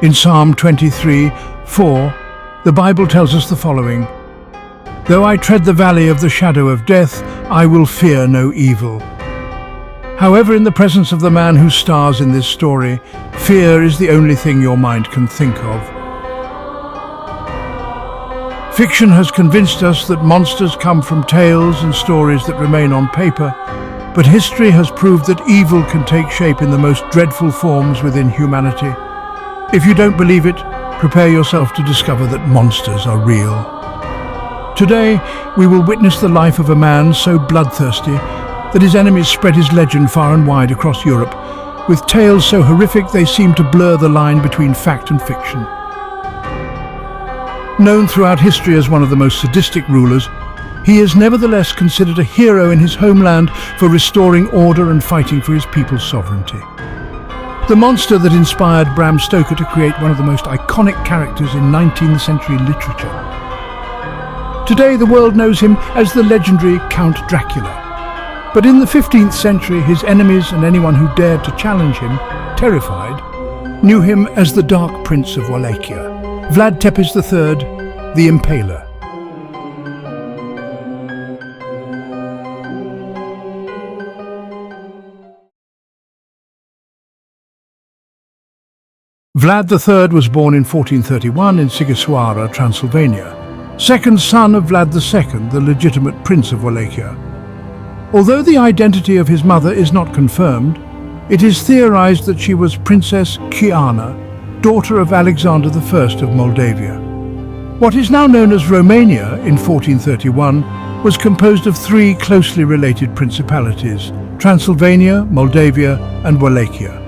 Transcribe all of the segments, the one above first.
In Psalm 23:4, the Bible tells us the following: "Though I tread the valley of the shadow of death, I will fear no evil." However, in the presence of the man who stars in this story, fear is the only thing your mind can think of. Fiction has convinced us that monsters come from tales and stories that remain on paper, but history has proved that evil can take shape in the most dreadful forms within humanity. If you don't believe it, prepare yourself to discover that monsters are real. Today, we will witness the life of a man so bloodthirsty that his enemies spread his legend far and wide across Europe, with tales so horrific they seem to blur the line between fact and fiction. Known throughout history as one of the most sadistic rulers, he is nevertheless considered a hero in his homeland for restoring order and fighting for his people's sovereignty. The monster that inspired Bram Stoker to create one of the most iconic characters in 19th century literature. Today, the world knows him as the legendary Count Dracula. But in the 15th century, his enemies and anyone who dared to challenge him, terrified, knew him as the Dark Prince of Wallachia, Vlad III, the Impaler. Vlad III was born in 1431 in Sighisoara, Transylvania, second son of Vlad II, the legitimate Prince of Wallachia. Although the identity of his mother is not confirmed, it is theorized that she was Princess Chiana, daughter of Alexander I of Moldavia. What is now known as Romania in 1431 was composed of three closely related principalities: Transylvania, Moldavia, and Wallachia,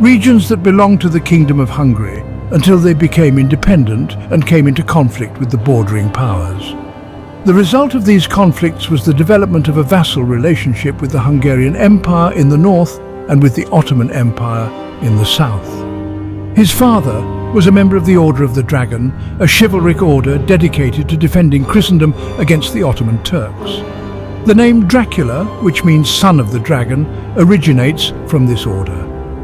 regions that belonged to the Kingdom of Hungary until they became independent and came into conflict with the bordering powers. The result of these conflicts was the development of a vassal relationship with the Hungarian Empire in the north and with the Ottoman Empire in the south. His father was a member of the Order of the Dragon, a chivalric order dedicated to defending Christendom against the Ottoman Turks. The name Dracula, which means son of the dragon, originates from this order.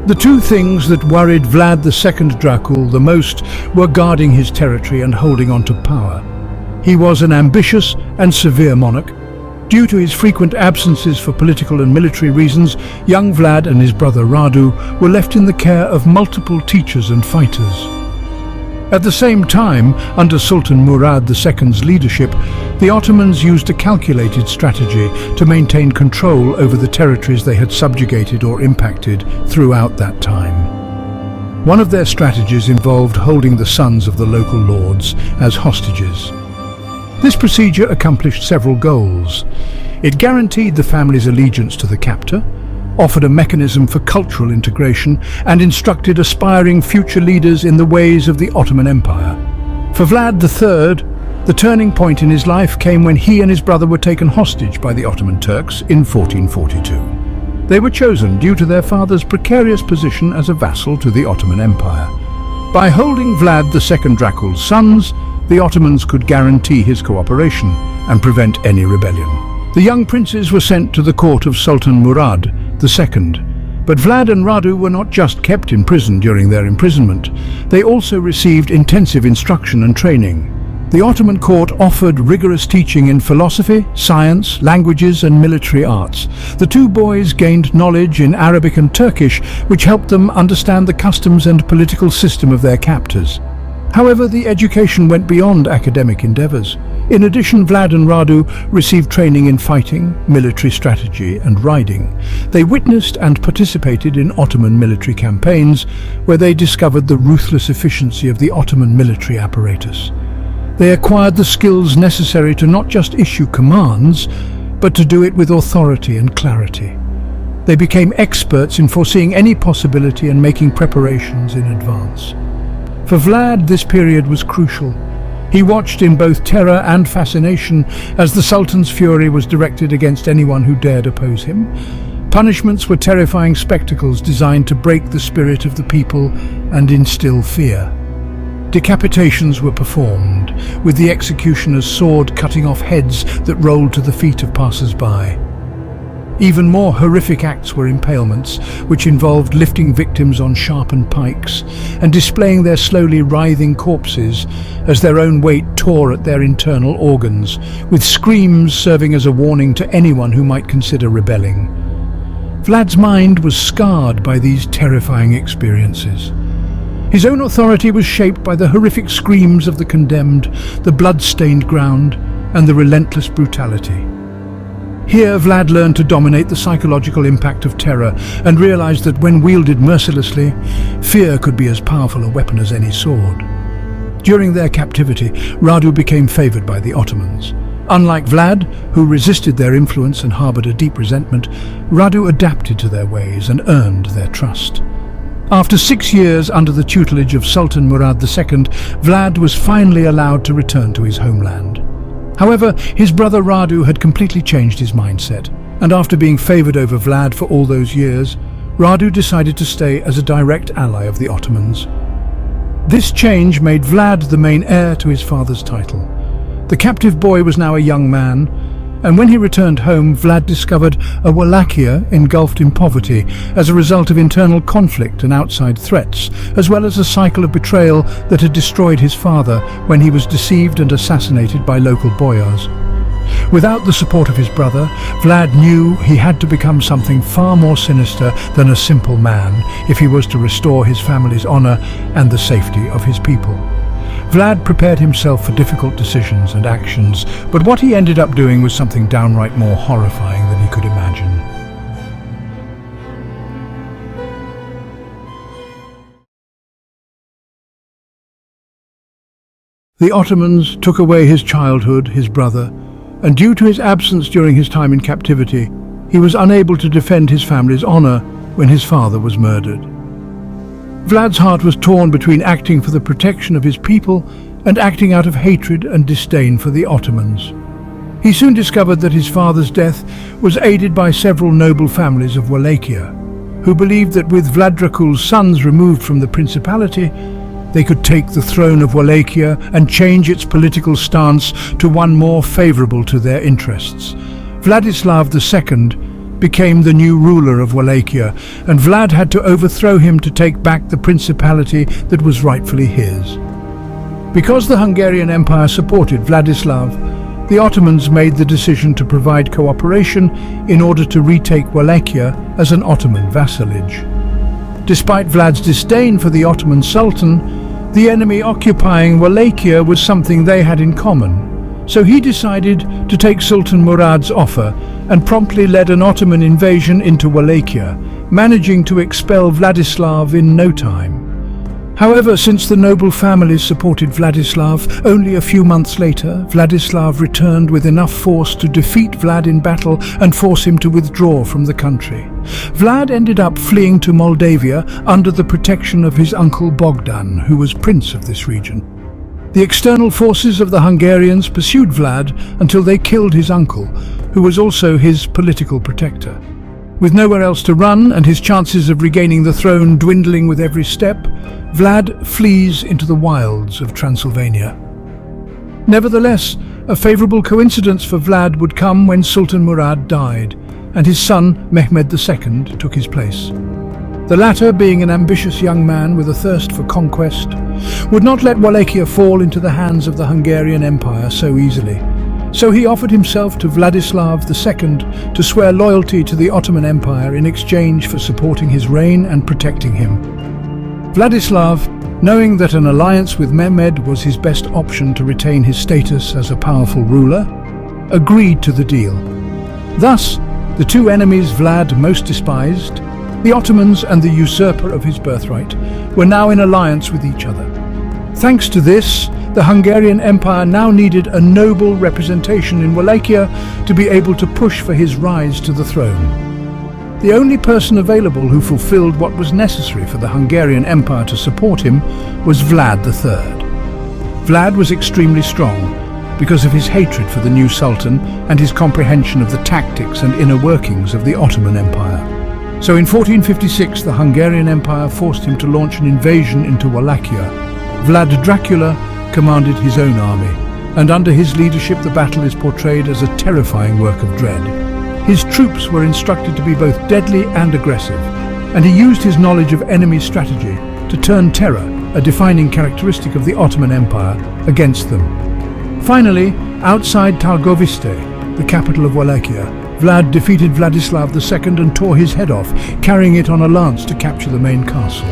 The two things that worried Vlad II Dracul the most were guarding his territory and holding on to power. He was an ambitious and severe monarch. Due to his frequent absences for political and military reasons, young Vlad and his brother Radu were left in the care of multiple teachers and fighters. At the same time, under Sultan Murad II's leadership, the Ottomans used a calculated strategy to maintain control over the territories they had subjugated or impacted throughout that time. One of their strategies involved holding the sons of the local lords as hostages. This procedure accomplished several goals. It guaranteed the family's allegiance to the captor, offered a mechanism for cultural integration, and instructed aspiring future leaders in the ways of the Ottoman Empire. For Vlad III, the turning point in his life came when he and his brother were taken hostage by the Ottoman Turks in 1442. They were chosen due to their father's precarious position as a vassal to the Ottoman Empire. By holding Vlad II Dracul's sons, the Ottomans could guarantee his cooperation and prevent any rebellion. The young princes were sent to the court of Sultan Murad II, but Vlad and Radu were not just kept in prison during their imprisonment. They also received intensive instruction and training. The Ottoman court offered rigorous teaching in philosophy, science, languages, and military arts. The two boys gained knowledge in Arabic and Turkish, which helped them understand the customs and political system of their captors. However, the education went beyond academic endeavors. In addition, Vlad and Radu received training in fighting, military strategy, and riding. They witnessed and participated in Ottoman military campaigns, where they discovered the ruthless efficiency of the Ottoman military apparatus. They acquired the skills necessary to not just issue commands, but to do it with authority and clarity. They became experts in foreseeing any possibility and making preparations in advance. For Vlad, this period was crucial. He watched in both terror and fascination as the Sultan's fury was directed against anyone who dared oppose him. Punishments were terrifying spectacles designed to break the spirit of the people and instill fear. Decapitations were performed, with the executioner's sword cutting off heads that rolled to the feet of passers-by. Even more horrific acts were impalements, which involved lifting victims on sharpened pikes and displaying their slowly writhing corpses as their own weight tore at their internal organs, with screams serving as a warning to anyone who might consider rebelling. Vlad's mind was scarred by these terrifying experiences. His own authority was shaped by the horrific screams of the condemned, the blood-stained ground, and the relentless brutality. Here, Vlad learned to dominate the psychological impact of terror and realized that when wielded mercilessly, fear could be as powerful a weapon as any sword. During their captivity, Radu became favored by the Ottomans. Unlike Vlad, who resisted their influence and harbored a deep resentment, Radu adapted to their ways and earned their trust. After 6 years under the tutelage of Sultan Murad II, Vlad was finally allowed to return to his homeland. However, his brother Radu had completely changed his mindset, and after being favored over Vlad for all those years, Radu decided to stay as a direct ally of the Ottomans. This change made Vlad the main heir to his father's title. The captive boy was now a young man, and when he returned home, Vlad discovered a Wallachia engulfed in poverty as a result of internal conflict and outside threats, as well as a cycle of betrayal that had destroyed his father when he was deceived and assassinated by local boyars. Without the support of his brother, Vlad knew he had to become something far more sinister than a simple man if he was to restore his family's honor and the safety of his people. Vlad prepared himself for difficult decisions and actions, but what he ended up doing was something downright more horrifying than he could imagine. The Ottomans took away his childhood, his brother, and due to his absence during his time in captivity, he was unable to defend his family's honor when his father was murdered. Vlad's heart was torn between acting for the protection of his people and acting out of hatred and disdain for the Ottomans. He soon discovered that his father's death was aided by several noble families of Wallachia, who believed that with Vlad Dracul's sons removed from the principality, they could take the throne of Wallachia and change its political stance to one more favorable to their interests. Vladislav II became the new ruler of Wallachia, and Vlad had to overthrow him to take back the principality that was rightfully his. Because the Hungarian Empire supported Vladislav, the Ottomans made the decision to provide cooperation in order to retake Wallachia as an Ottoman vassalage. Despite Vlad's disdain for the Ottoman Sultan, the enemy occupying Wallachia was something they had in common. So he decided to take Sultan Murad's offer and promptly led an Ottoman invasion into Wallachia, managing to expel Vladislav in no time. However, since the noble families supported Vladislav, only a few months later, Vladislav returned with enough force to defeat Vlad in battle and force him to withdraw from the country. Vlad ended up fleeing to Moldavia under the protection of his uncle Bogdan, who was prince of this region. The external forces of the Hungarians pursued Vlad until they killed his uncle, who was also his political protector. With nowhere else to run and his chances of regaining the throne dwindling with every step, Vlad flees into the wilds of Transylvania. Nevertheless, a favorable coincidence for Vlad would come when Sultan Murad died, and his son Mehmed II took his place. The latter, being an ambitious young man with a thirst for conquest, would not let Wallachia fall into the hands of the Hungarian Empire so easily. So he offered himself to Vladislav II to swear loyalty to the Ottoman Empire in exchange for supporting his reign and protecting him. Vladislav, knowing that an alliance with Mehmed was his best option to retain his status as a powerful ruler, agreed to the deal. Thus, the two enemies Vlad most despised, the Ottomans and the usurper of his birthright, were now in alliance with each other. Thanks to this, the Hungarian Empire now needed a noble representation in Wallachia to be able to push for his rise to the throne. The only person available who fulfilled what was necessary for the Hungarian Empire to support him was Vlad III. Vlad was extremely strong because of his hatred for the new Sultan and his comprehension of the tactics and inner workings of the Ottoman Empire. So in 1456, the Hungarian Empire forced him to launch an invasion into Wallachia. Vlad Dracula commanded his own army, and under his leadership the battle is portrayed as a terrifying work of dread. His troops were instructed to be both deadly and aggressive, and he used his knowledge of enemy strategy to turn terror, a defining characteristic of the Ottoman Empire, against them. Finally, outside Târgoviste, the capital of Wallachia, Vlad defeated Vladislav II and tore his head off, carrying it on a lance to capture the main castle.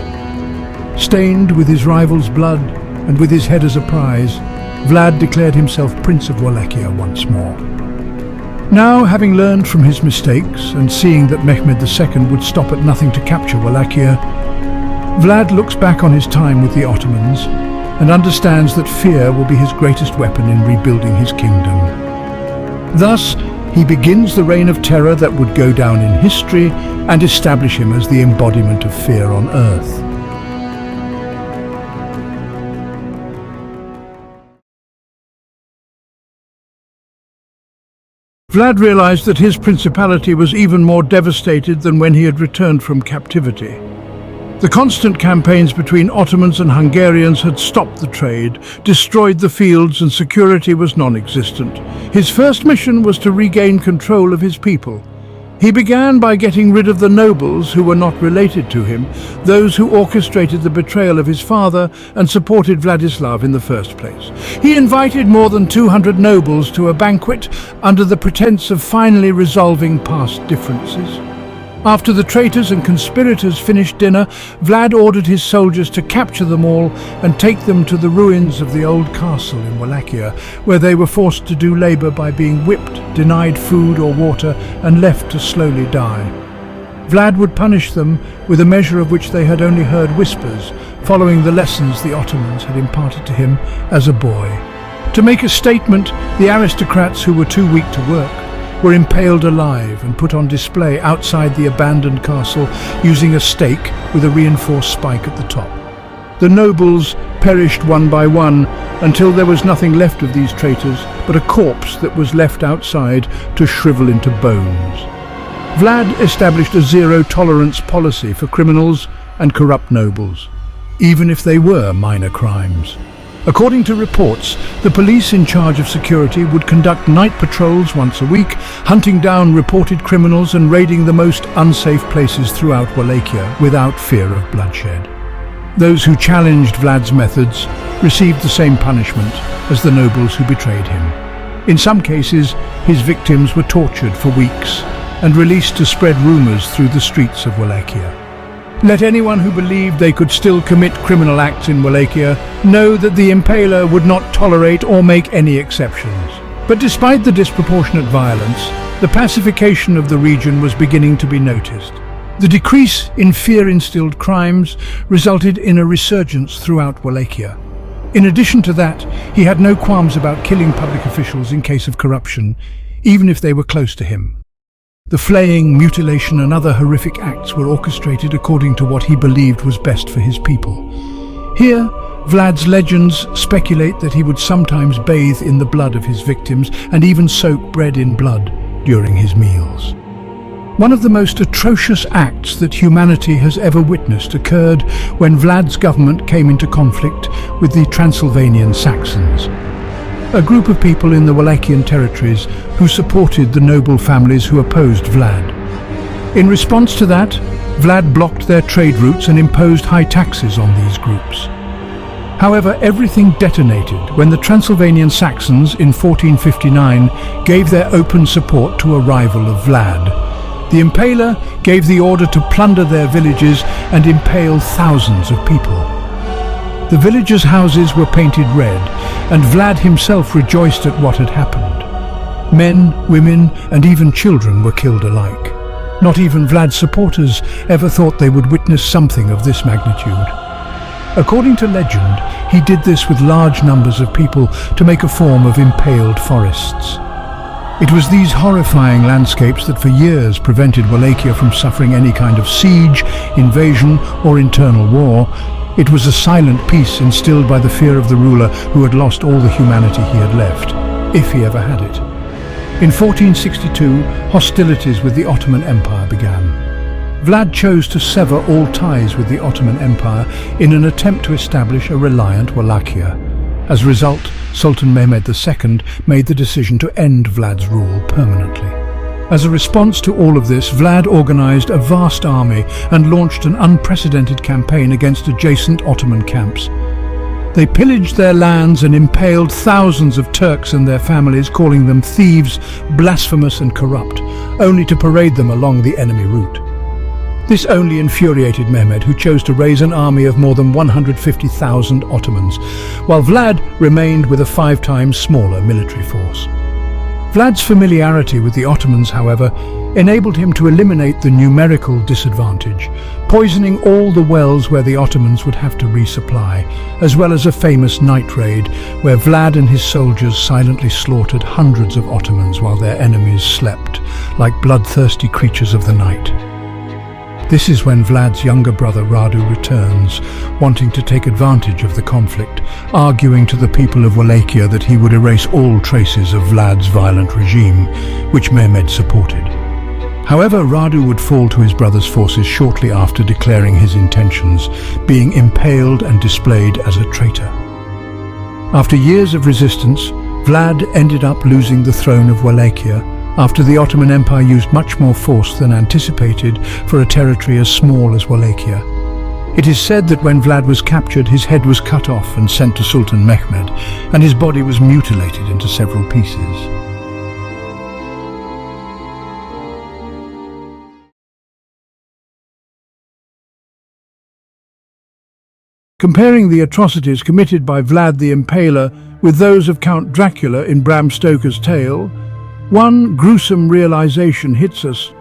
Stained with his rival's blood and with his head as a prize, Vlad declared himself Prince of Wallachia once more. Now, having learned from his mistakes and seeing that Mehmed II would stop at nothing to capture Wallachia, Vlad looks back on his time with the Ottomans and understands that fear will be his greatest weapon in rebuilding his kingdom. Thus, he begins the reign of terror that would go down in history and establish him as the embodiment of fear on earth. Vlad realized that his principality was even more devastated than when he had returned from captivity. The constant campaigns between Ottomans and Hungarians had stopped the trade, destroyed the fields, and security was non-existent. His first mission was to regain control of his people. He began by getting rid of the nobles who were not related to him, those who orchestrated the betrayal of his father and supported Vladislav in the first place. He invited more than 200 nobles to a banquet under the pretense of finally resolving past differences. After the traitors and conspirators finished dinner, Vlad ordered his soldiers to capture them all and take them to the ruins of the old castle in Wallachia, where they were forced to do labor by being whipped, denied food or water, and left to slowly die. Vlad would punish them with a measure of which they had only heard whispers, following the lessons the Ottomans had imparted to him as a boy. To make a statement, the aristocrats who were too weak to work were impaled alive and put on display outside the abandoned castle using a stake with a reinforced spike at the top. The nobles perished one by one until there was nothing left of these traitors but a corpse that was left outside to shrivel into bones. Vlad established a zero-tolerance policy for criminals and corrupt nobles, even if they were minor crimes. According to reports, the police in charge of security would conduct night patrols once a week, hunting down reported criminals and raiding the most unsafe places throughout Wallachia without fear of bloodshed. Those who challenged Vlad's methods received the same punishment as the nobles who betrayed him. In some cases, his victims were tortured for weeks and released to spread rumors through the streets of Wallachia. Let anyone who believed they could still commit criminal acts in Wallachia know that the Impaler would not tolerate or make any exceptions. But despite the disproportionate violence, the pacification of the region was beginning to be noticed. The decrease in fear-instilled crimes resulted in a resurgence throughout Wallachia. In addition to that, he had no qualms about killing public officials in case of corruption, even if they were close to him. The flaying, mutilation and other horrific acts were orchestrated according to what he believed was best for his people. Here, Vlad's legends speculate that he would sometimes bathe in the blood of his victims and even soak bread in blood during his meals. One of the most atrocious acts that humanity has ever witnessed occurred when Vlad's government came into conflict with the Transylvanian Saxons, a group of people in the Wallachian territories who supported the noble families who opposed Vlad. In response to that, Vlad blocked their trade routes and imposed high taxes on these groups. However, everything detonated when the Transylvanian Saxons in 1459 gave their open support to a rival of Vlad. The Impaler gave the order to plunder their villages and impale thousands of people. The villagers' houses were painted red, and Vlad himself rejoiced at what had happened. Men, women, and even children were killed alike. Not even Vlad's supporters ever thought they would witness something of this magnitude. According to legend, he did this with large numbers of people to make a form of impaled forests. It was these horrifying landscapes that for years prevented Wallachia from suffering any kind of siege, invasion, or internal war. It was a silent peace instilled by the fear of the ruler who had lost all the humanity he had left, if he ever had it. In 1462, hostilities with the Ottoman Empire began. Vlad chose to sever all ties with the Ottoman Empire in an attempt to establish a reliant Wallachia. As a result, Sultan Mehmed II made the decision to end Vlad's rule permanently. As a response to all of this, Vlad organized a vast army and launched an unprecedented campaign against adjacent Ottoman camps. They pillaged their lands and impaled thousands of Turks and their families, calling them thieves, blasphemous and corrupt, only to parade them along the enemy route. This only infuriated Mehmed, who chose to raise an army of more than 150,000 Ottomans, while Vlad remained with a 5 times smaller military force. Vlad's familiarity with the Ottomans, however, enabled him to eliminate the numerical disadvantage, poisoning all the wells where the Ottomans would have to resupply, as well as a famous night raid where Vlad and his soldiers silently slaughtered hundreds of Ottomans while their enemies slept, like bloodthirsty creatures of the night. This is when Vlad's younger brother Radu returns, wanting to take advantage of the conflict, arguing to the people of Wallachia that he would erase all traces of Vlad's violent regime, which Mehmed supported. However, Radu would fall to his brother's forces shortly after declaring his intentions, being impaled and displayed as a traitor. After years of resistance, Vlad ended up losing the throne of Wallachia, after the Ottoman Empire used much more force than anticipated for a territory as small as Wallachia. It is said that when Vlad was captured, his head was cut off and sent to Sultan Mehmed, and his body was mutilated into several pieces. Comparing the atrocities committed by Vlad the Impaler with those of Count Dracula in Bram Stoker's tale, one gruesome realization hits us.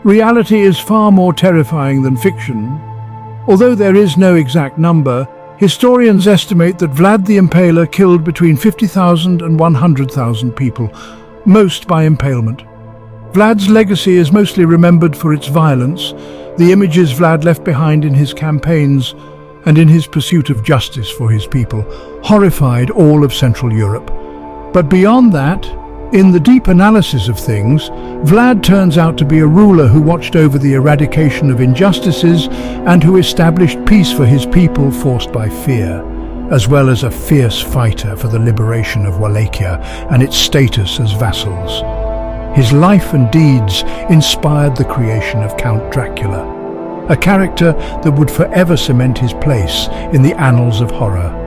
Reality is far more terrifying than fiction. Although there is no exact number, historians estimate that Vlad the Impaler killed between 50,000 and 100,000 people, most by impalement. Vlad's legacy is mostly remembered for its violence, the images Vlad left behind in his campaigns, and in his pursuit of justice for his people, horrified all of Central Europe. But beyond that, in the deep analysis of things, Vlad turns out to be a ruler who watched over the eradication of injustices and who established peace for his people forced by fear, as well as a fierce fighter for the liberation of Wallachia and its status as vassals. His life and deeds inspired the creation of Count Dracula, a character that would forever cement his place in the annals of horror.